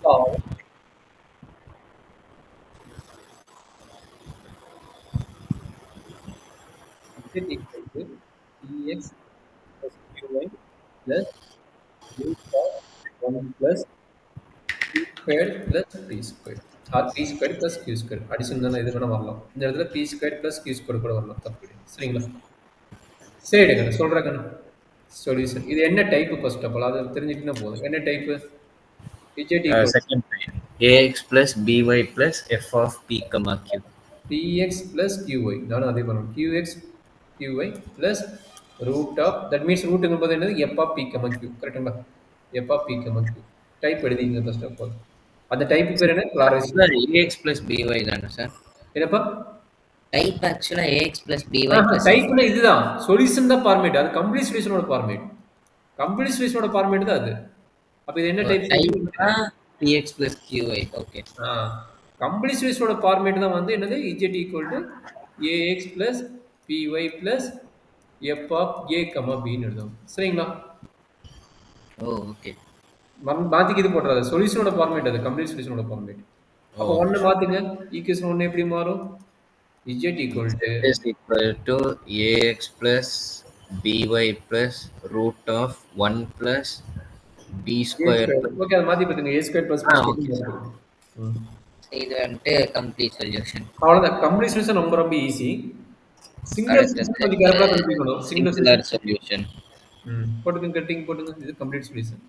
of z equal to dx plus qy plus root of 1 plus q squared plus p squared or p squared plus q squared addition தானே இது வேணா வரலாம் இந்த இடத்துல p squared plus q squared கூட வரலாம் தப்பு கிடையாது சரிங்களா சரி கண்ணு சொல்கிறேன் கண்ணு சொல்யூஷன் இது என்ன டைப் ஃபர்ஸ்ட் ஆஃப் ஆல் அது தெரிஞ்சுக்கிட்டா போதும் என்ன type z equal Second time. Ax plus by plus f of p comma q. px plus qy நானும் அதே பண்ணணும் qx qy plus root of that means rootங்கும்போது என்னது f of p comma q கரெக்ட்டுங்களா f of p comma q type எழுதிங்க first of all அந்த type பேர் என்ன Sir, clarification ax plus by தானே சார் என்னப்பா டைப் ஆக்சுவலா ax plus by plus டைப்னா இதுதான் சொல்யூஷன் தான் ஃபார்மேட் அது கம்ப்ளீட் சொல்யூஷனோட ஃபார்மேட் கம்ப்ளீட் சொல்யூஷனோட ஃபார்மேட் தான் அது அப்ப இது என்ன டைப் டைப்னா px plus qy okay complete சொல்யூஷனோட ஃபார்மேட் தான் வந்து என்னது z equal to ax plus py plus f of a comma b ன்னு எழுதும் சரிங்களா ஓ ஓகே மாத்திக்கு இது போடுறது சொல்யூஷனோட ஃபார்மேட் அது கம்ப்ளீட் சொல்யூஷனோட ஃபார்மேட் அப்போ ஒன்னு மாத்துங்க ஈக்குவேஷன் ஒன்னு எப்படி மாறும் z equal to is equal to ax plus by plus root of 1 plus b square. Okay அதை மாத்தி பாத்துங்க a square plus b square இது வந்துட்டு கம்ப்ளீட் சொல்யூஷன் அவ்வளவுதான் கம்ப்ளீட் சொல்யூஷன் ரொம்ப ரொம்ப ஈஸி சிங்குலர் சொல்யூஷன் கொஞ்சம் கேர்ஃபுல்லா கண்டுபிடிக்கணும் சிங்குலர் சொல்யூஷன் போட்டுங்க கட்டிங் போட்டுங்க இது கம்ப்ளீட் சொல்யூஷன்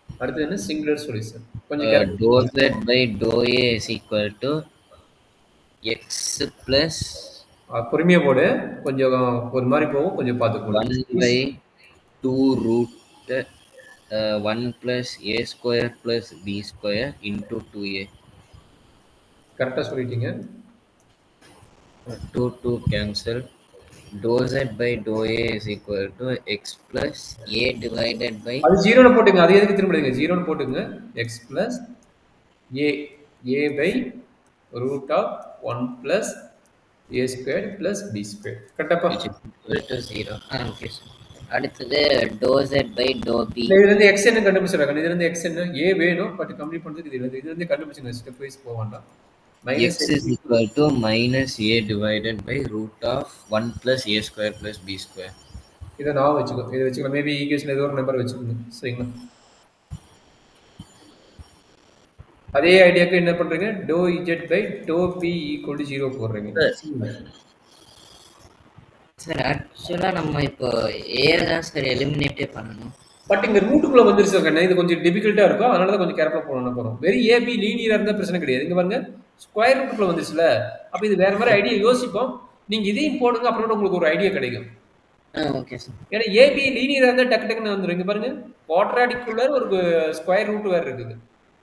அடுத்து என்ன சிங்குலர் சொல்யூஷன் கொஞ்சம் dou z by dou a is equal to x plus பொறுமையா போடு கொஞ்சம் ஒரு மாதிரி போகும் கொஞ்சம் பார்த்துக்கோங்க 1 by 2 root 1 plus a square plus b square into 2a. கரெக்டா சொல்லிட்டீங்க 2 cancel. Dou z by dou a is equal to x plus a divided by அது ஜீரோல போட்டுங்க அது எதுக்கு திரும்ப எழுதுங்க ஜீரோல போட்டுங்க x plus a by root of 1 plus a squared plus b squared கரெக்டாப்பா which is equal to 0. Okay அடுத்தது dou z by dou b இதுல இருந்து x என்ன கண்டுபிடிச்சிருக்காங்க இதுல இருந்து x என்ன a வேணும் பட் கம்ப்ளீட் பண்றதுக்கு இதுல இருந்து கண்டுபிடிச்சுங்க ஸ்டெப் வைஸ் போக வேண்டாம் X is equal to minus a divided by root of 1 plus a square plus b square. இதை நான் வச்சுக்கோ இதை வச்சுக்கலாம் மேபி ஈக்குவேஷன் ஏதோ ஒரு நம்பர் வச்சுக்கோங்க சரிங்களா அதே ஐடியாக்கு என்ன பண்றீங்க dou z by dou b equal to 0 போடுறீங்க சார் ஆக்சுவலா நம்ம இப்போ a தான் சார் எலிமினேட்டே பண்ணணும் பட் இங்க ரூட்டுக்குள்ள வந்துருச்சு கண்ணே இது கொஞ்சம் டிஃபிகல்ட்டா இருக்கும் அதனால தான் கொஞ்சம் கேர்ஃபுல்லா போடணும் போறோம் வெரி ஏபி லீனியரா இருந்தா பிரச்சனை கிடையாது இங்க பாருங்க ஸ்கொயர் ரூட்டுக்குள்ள வந்துருச்சுல அப்ப இது வேற மாதிரி ஐடியா யோசிப்போம் நீங்க இதையும் போடுங்க அப்புறம் உங்களுக்கு ஒரு ஐடியா கிடைக்கும் ஓகே சார் ஏன்னா ஏபி லீனியரா இருந்தா டக்கு டக்குன்னு வந்துரும் இங்க பாருங்க குவாட்ராடிக்குள்ள ஒரு ஸ்கொயர் ரூட் வேற இருக்குது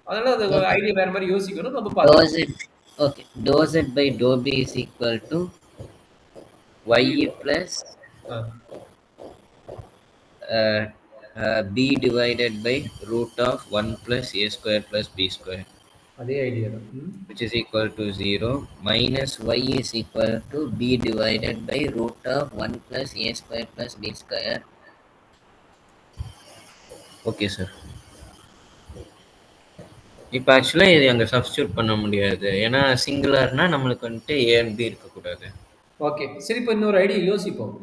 அதனால அது ஐடியா வேற மாதிரி யோசிக்கணும் நம்ம பார்க்கலாம் okay dou z by dou b is equal to y plus b divided by root of 1 plus a square plus b square. அதே ஐடியா தான் which is equal to 0 minus y is equal to b divided by root of 1 plus a square plus b square. Okay sir. இப்போ ஆக்சுவலாக இது அங்கே substitute பண்ண முடியாது ஏன்னா சிங்குலர்னா நம்மளுக்கு வந்துட்டு ஏ அண்ட் பி இருக்கக்கூடாது ஓகே சரி இப்போ இன்னொரு ஐடியா யோசிப்போம்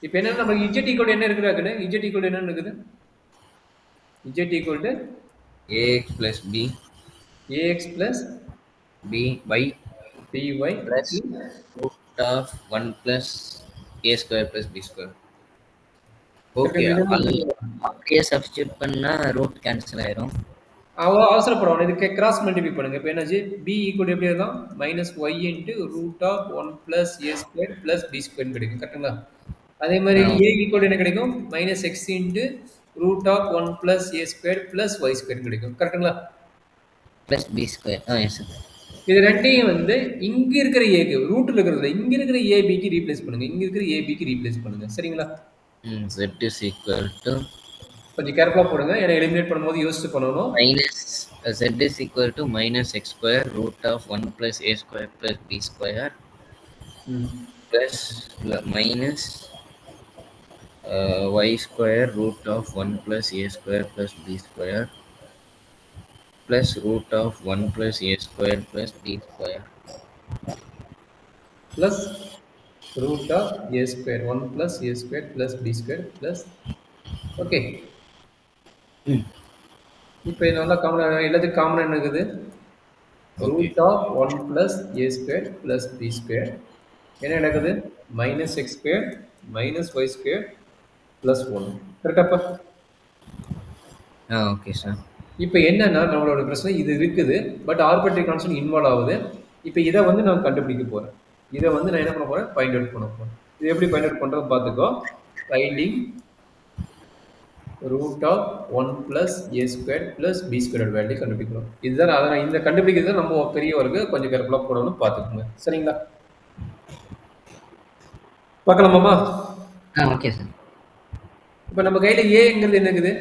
இப்போ என்ன நமக்கு இஜெட் ஈக்குவல் என்ன இருக்குறாக்குன்னு இஜெட் ஈக்குவல் என்ன இருக்குது Z equal to ax plus b ax plus b by py plus root of 1 plus a square plus b square. Okay அப்படியே சப்ஸ்டியூட் பண்ணா ரூட் கேன்சல் ஆயிரும் அவசரப்படணும் இதுக்கு கிராஸ் மல்டிப்ளை பண்ணுங்க இப்போ என்னாச்சு b ஈக்குவல் எப்படி தான் minus y into root of 1 plus a square plus b square கிடைக்கும் கரெக்டுங்களா அதே மாதிரி a ஈக்குவல் என்ன கிடைக்கும் minus x into root of 1 plus a square plus y square கிடைக்கும் கரெக்டுங்களா plus b square yes sir இது ரெண்டையும் வந்து இங்க இருக்கிற ஏக்கு ரூட்ல இருக்கிறதுல இங்க இருக்கிற ஏபிக்கு ரீப்ளேஸ் பண்ணுங்க இங்க இருக்கிற ஏபிக்கு ரீப்ளேஸ் பண்ணுங்க சரிங்களா z is equal to கொஞ்சம் கேர்ஃபுல்லா போடுங்க ஏன்னா எலிமினேட் பண்ணும்போது யோசிச்சு பண்ணணும் minus z is equal to minus x square root of 1 plus a square plus b square plus minus y square root of 1 plus a square plus b square plus root of 1 plus a square plus b square. plus root of a square 1 plus a square plus b square plus okay. இப்போ நல்லா common எல்லாத்துக்கும் common என்ன இருக்குது? Okay. Root of 1 plus a square plus b square என்ன நடக்குது? Minus x square minus y square plus 1. கரெக்டாப்பா? Okay, sir. இப்போ என்னன்னா நம்மளோட பிரச்சனை இது இருக்குது, பட் ஆர்பிட்ரரி கான்ஸ்டன்ட் இன்வால்வ் ஆகுது. இப்போ இதை வந்து நான் கண்டுபிடிக்க போகிறேன். இதை வந்து நான் என்ன பண்ண போகிறேன்? ஃபைண்ட் அவுட் பண்ண போகிறேன். இது எப்படி ஃபைண்ட் அவுட் பண்ணுறது பார்த்துக்கோ. Finding root of 1 plus a square plus b square value கண்டுபிடிக்கணும். இதுதான் அதை இந்த கண்டுபிடிக்கிறது நம்ம பெரிய ஒர்க்கு, கொஞ்சம் கேர்ஃபுல்லாக போடணும்னு பார்த்துக்கோங்க. சரிங்களா? பார்க்கலாமாம்மா? Okay sir. இப்போ நம்ம கையில் ஏங்கிறது என்ன இருக்குது?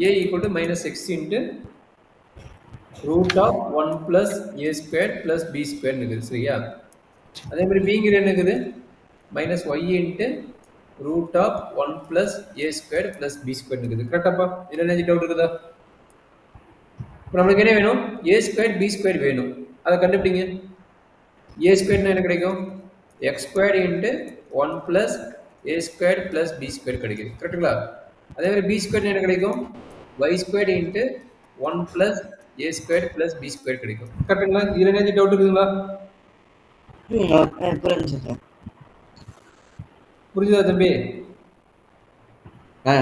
A equal to minus x into root of 1 plus a square plus b ஸ்கொயர்னு இருக்குது. சரியா? அதே மாதிரி பிங்கிற என்ன இருக்குது? Minus y into root of 1 plus a square plus b ஸ்கொயர்னு இருக்குது. கரெக்டாப்பா? இதில் என்ன டவுட் இருக்குதா? இப்போ நம்மளுக்கு என்ன வேணும்? ஏ ஸ்கொயர் பி ஸ்கொயர் வேணும். அதை கண்டுபிடிங்க. ஏ ஸ்கொயர்னா என்ன கிடைக்கும்? X square into 1 plus a square plus b square கிடைக்குது. கரெக்டுங்களா? அதே மாதிரி பி ஸ்கொயர் என்ன கிடைக்கும்? Y square into 1 plus a square plus b square கிடைக்கும். கரெக்டுங்களா? இதில் என்ன டவுட் இருக்குதுங்களா? புரிஞ்சுதா தம்பி?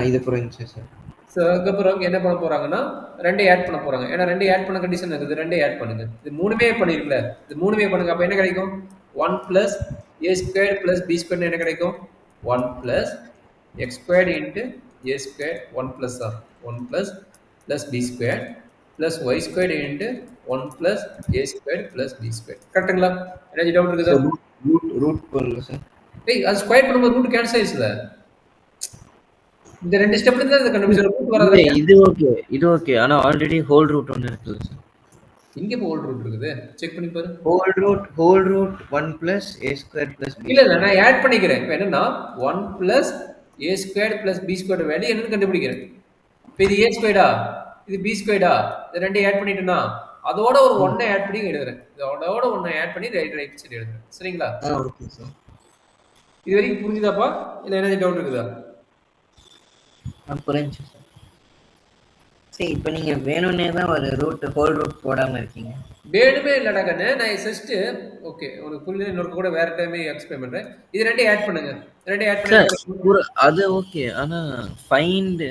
இது புரிஞ்சுச்சு சார். ஸோ அதுக்கப்புறம் என்ன பண்ண போகிறாங்கன்னா ரெண்டே ஆட் பண்ண போகிறாங்க. ஏன்னா ரெண்டே ஆட் பண்ண கண்டிஷன் இருக்குது. ரெண்டே ஆட் பண்ணுங்க. இது மூணுமே பண்ணிருக்கல, இது மூணுமே பண்ணுங்க. அப்போ என்ன கிடைக்கும்? 1 plus a square plus b square என்ன கிடைக்கும்? 1 plus x square into a square 1 plus 1 plus plus b square plus y square into 1 plus a square plus b square. கரெக்டுங்களா? என்ன டவுட் இருக்குதா? ரூட் போடல சார். ஏய், அது ஸ்கொயர் பண்ணும்போது root cancel ஆயிடுச்சுல. இந்த ரெண்டு ஸ்டெப்ல தான் இத கண்டுபிடிச்ச ரூட் வரது. இது ஓகே. ஆனா ஆல்ரெடி ஹோல் ரூட் ஒன்னு இருக்குது சார். இங்க இப்போ ஹோல் ரூட் இருக்குது. செக் பண்ணி பாரு. Whole root 1 plus a square plus b. இல்ல நான் ஆட் பண்ணிக்கிறேன். இப்போ என்னன்னா 1 plus a square plus b square value என்னன்னு கண்டுபிடிக்கிறேன். இப்போ இது a ஸ்கொயர்டா, இது b ஸ்கொயர்டா, இது ரெண்டையும் ஆட் பண்ணிட்டேனா அதோட ஒரு 1 ஆட் பண்ணி எழுதுறேன். இதோட 1 ஆட் பண்ணி ரைட் சைடு எழுதுறேன். சரிங்களா? Okay sir. இது வரைக்கும் புரிஞ்சுதாப்பா? இல்ல என்ன டவுட் இருக்குதா? புரிஞ்சுச்சு சார். சரி, இப்போ நீங்க வேணும்னே தான் ஒரு ஹோல் ரூட் போடாம இருக்கீங்க. வேணுமே இல்லடா கண்ணு, நான் ஜஸ்ட் ஓகே உனக்கு புரியல. இன்னொரு கூட வேற டைம் எக்ஸ்பிளைன் பண்றேன். இது ரெண்டையும் ஆட் பண்ணுங்க. ரெண்டையும் ஆட் பண்ணுங்க. அது ஓகே. ஆனா find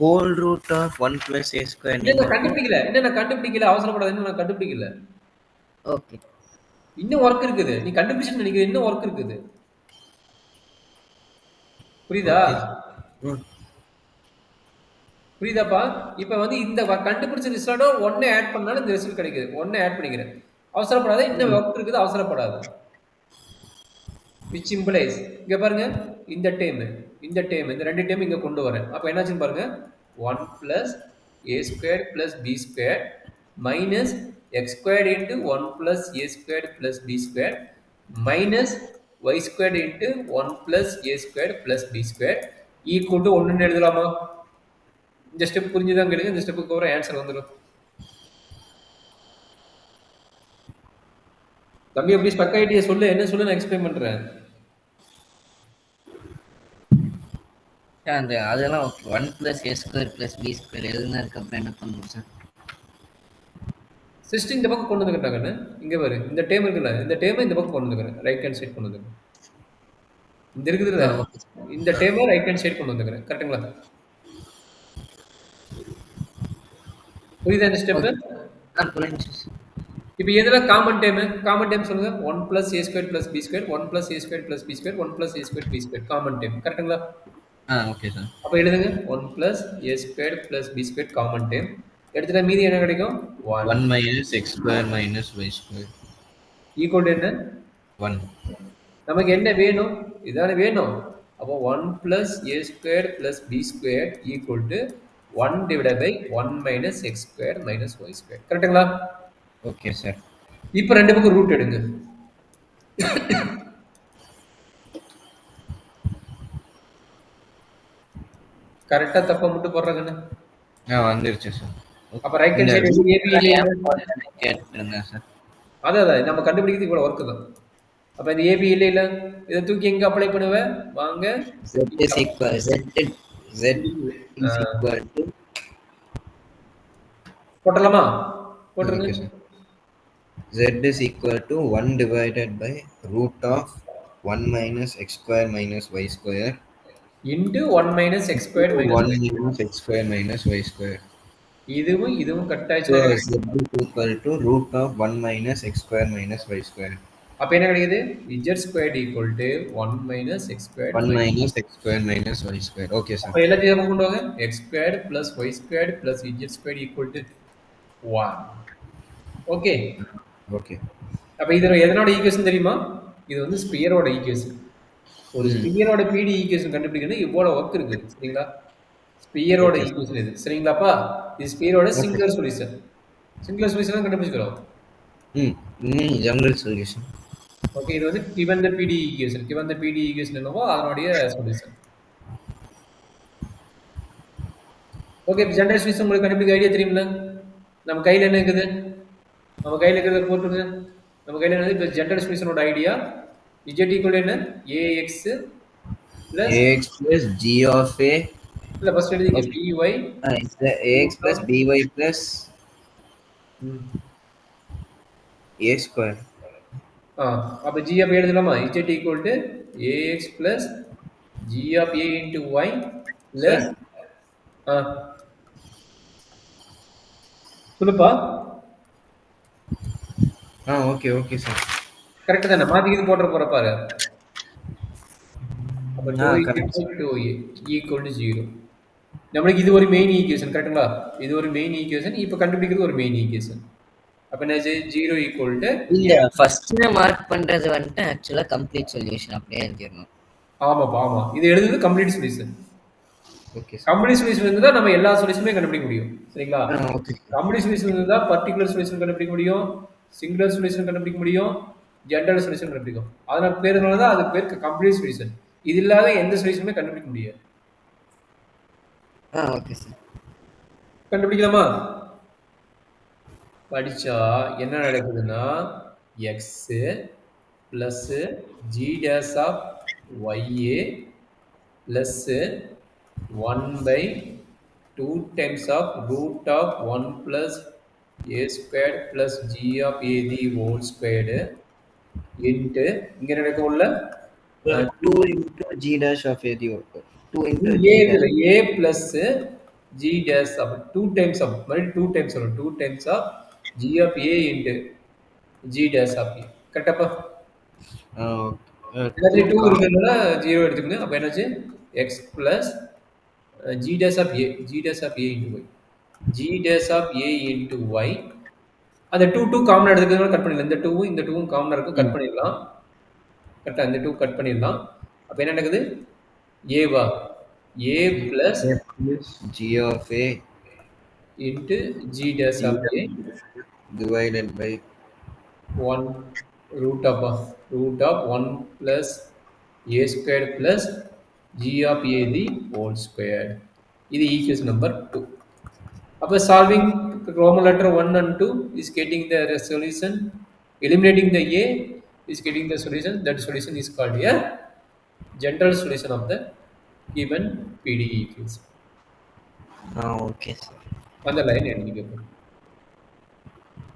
whole root of 1 plus a square நான் கண்டுபிடிக்கல. அவசரப்படாத. இன்னும் நான் கண்டுபிடிக்கல. ஓகே. இன்னும் ஒர்க் இருக்குது. நீ கண்டுபிடிச்சு நினைக்கிற இன்னும் ஒர்க் இருக்குது. புரியுதா? புரியுதாப்பா? இப்போ வந்து இந்த கண்டுபிடிச்ச ரிசல்ட்டோ 1 ஆட் பண்ணாலும் இந்த ரிசல்ட் கிடைக்குது. 1 ஆட் பண்ணிக்கிறேன். அவசரப்படாத. இன்னும் ஒர்க் இருக்குது. அவசரப்படாது. which implies இங்க பாருங்க, இந்த டேர்ம் இந்த ரெண்டு டேர்ம் இங்க கொண்டு வரேன். அப்ப என்னாச்சுன்னு பாருங்க. 1 plus a square plus b square minus x squared into 1 plus a squared plus b square minus y squared into 1 plus a squared plus b square equal to 1 எழுதலாமா? இந்த ஸ்டெப் புரிஞ்சுதான் கேளுங்க. இந்த ஸ்டெப்புக்கு ஒரு ஆன்சர் வந்துடும். தம்பி எப்படி ஸ்டக் ஆயிட்டியே சொல்லு. என்ன சொல்லு, நான் எக்ஸ்பிளைன் பண்றேன். அதெல்லாம் okay. 1 plus a square plus b square எழுதுனதுக்கு அப்புறம் என்ன பண்ணணும் சார்? சிஸ்டம் இந்த பக்கம் கொண்டு வந்துக்கிட்டாங்கன்னு இங்க பாரு. இந்த டேம் இருக்குல்ல, இந்த டேமை இந்த பக்கம் கொண்டு வந்துக்கிறேன். ரைட் ஹேண்ட் சைடு கொண்டு வந்துக்கிறேன். இந்த இருக்குதுல்ல, இந்த டேமை ரைட் ஹேண்ட் சைடு கொண்டு வந்துக்கிறேன். கரெக்டுங்களா? புரியுதா இந்த ஸ்டெப்? இப்போ எதுல காமன் டேம் சொல்லுங்க. 1 plus a square plus b square 1 plus a square plus b square 1 plus a square b square common term. கரெக்ட்டுங்களா? Okay sir. அப்ப எழுதுங்க. 1 plus a square plus b square common term. எடுத்துட்டா மீதி என்ன கிடைக்கும்? 1 minus x square minus y square equal to என்ன? 1. நமக்கு என்ன வேணும்? இதானே வேணும். அப்போ 1 plus a square plus b square equal to 1 divided by 1 minus x square minus y square. கரெக்ட்டுங்களா? Okay sir. இப்போ ரெண்டு பக்கம் ரூட் எடுங்க. கரெக்டா தப்பா மட்டும் போடுறாங்கன்னு வந்துருச்சு சார். அப்ப ரைட் இந்த ஹேண்ட் சைடு root ஏபி ல இல்லையா? ஏன் போடலன்னு கேட்டிருந்தேன் சார். அதான் நம்ம கண்டுபிடிக்கிறது இவ்வளவு ஒர்க் தான். அப்ப இந்த ஏபி இல்ல இதை தூக்கி எங்க அப்ளை பண்ணுவேன்? வாங்க Z is equal Z is ah, equal to போட்டலாமா? போட்டுருங்க. okay sir. Z is equal to 1 divided by root of 1 minus x square minus y square into 1 minus x square into minus 1 minus x square minus y square. இதுவும் cut So ஆயிடுச்சுன்னா என்ன z is equal to root of 1 minus x square minus y square. அப்ப என்ன கிடைக்குது? z square equal to 1 minus x square 1 minus x square minus y square. Okay sir. அப்ப எல்லாத்தையும் கொண்டு வாங்க. X square plus y square plus z square equal to 1. Okay. Okay. அப்ப இது எதனோட equation தெரியுமா? இது வந்து ஸ்பியரோட ஈக்குவேஷன். ஒரு ஸ்பியரோட பிடி ஈக்குவேஷன் கண்டுபிடிக்கணும் இவ்வளவு ஒர்க் இருக்கு. சரிங்களா? ஸ்பியரோட Okay. ஈக்குவேஷன் இது. சரிங்களாப்பா? இது ஸ்பியரோட சிங்குலர் சொல்யூஷன். சிங்குலர் சொல்யூஷன் கண்டுபிடிச்சுக்கிறோம். General solution. ஓகே, இது வந்து given the PD equation. given the PD equation என்னவோ அதனுடைய சொல்யூஷன். ஓகே, ஜெனரல் சொல்யூஷன் உங்களுக்கு கண்டுபிடிக்க ஐடியா தெரியுமில்ல? நம்ம கையில என்ன இருக்குது? நம்ம கையில இருக்கிறத போட்டுருங்க. நம்ம கையில என்னது? இப்போ ஜெனரல் சொல்யூஷனோட ஐடியா z ஈக்குவல் என்ன? ax plus ax plus g of a இல்ல ஃபர்ஸ்ட் எழுதிங்க by is the ax plus by plus a square. அப்ப g ஆப் எழுதலாமா? z equal to ax plus g of a into y plus சொல்லுப்பா. Okay, okay sir. Correct தானே? மாத்தி இது போட்டுற போற பாரு. அப்ப 2 correct. = 2a equal to 0. நம்மளுக்கு இது ஒரு மெயின் ஈக்குவேஷன் கரெக்ட்டுங்களா? இது ஒரு மெயின் ஈக்குவேஷன். இப்போ கண்டுபிடிக்கிறது ஒரு மெயின் ஈக்குவேஷன். அப்ப என்ன 0 equal to இல்ல ஃபர்ஸ்ட் மார்க் பண்றது வந்துட்டு ஆக்சுவலா கம்ப்ளீட் சொல்யூஷன் அப்படியே எழுதிடணும். ஆமாப்பா ஆமா. இது எழுதுறது complete solution. Okay sir. Complete solution இருந்தா நம்ம எல்லா சொல்யூஷனுமே கண்டுபிடிக்க முடியும். சரிங்களா? Okay. கம்ப்ளீட் சொல்யூஷன் இருந்தா பர்టిక్యులர் சொல்யூஷன் கண்டுபிடிக்க முடியும், சிங்குலர் சொல்யூஷன் கண்டுபிடிக்க முடியும், ஜெனரல் சொல்யூஷன் கண்டுபிடிக்கும். அதனால பேருனால தான் அதுக்கு பேர் கம்ப்ளீட் சொல்யூஷன். இது இல்லாத எந்த சொல்யூஷனுமே கண்டுபிடிக்க முடியாது. Okay sir. கண்டுபிடிக்கலாமா? படிச்சா என்ன நடக்குதுன்னா x plus g dash of ya plus 1 by 2 times of root of 1 plus a squared plus g of a the whole squared into இங்க நடக்க உள்ள 2 into g dash of a the 2 into a g dash. இதுல a plus g dash of 2 times of மறுபடியும் 2 times வரும் 2 times of g of a into g dash of a கரெக்டாப்பா? எல்லாத்துலயும் 2 இருக்கிறதுனால 0 எடுத்துக்கணும். அப்ப என்னாச்சு? x plus g dash of a into y g dash of a into y அந்த 2 காமனா எடுத்துக்கிறதுனால cut பண்ணிடலாம். இந்த 2 இந்த 2 காமனா இருக்கும், கட் பண்ணிடலாம். கரெக்டா? இந்த 2 கட் பண்ணிடலாம். அப்ப என்ன நடக்குது? a வா a plus g of a into g dash of a divided by 1 root of 1 plus a squared plus g of a the whole squared. இது equation number 2. அப்ப solving Roman letter 1 and 2 is getting the solution. Eliminating the a is getting the solution. That solution is called a general solution of the given PDE equation. Okay sir. அந்த line எழுதிக்கணும்.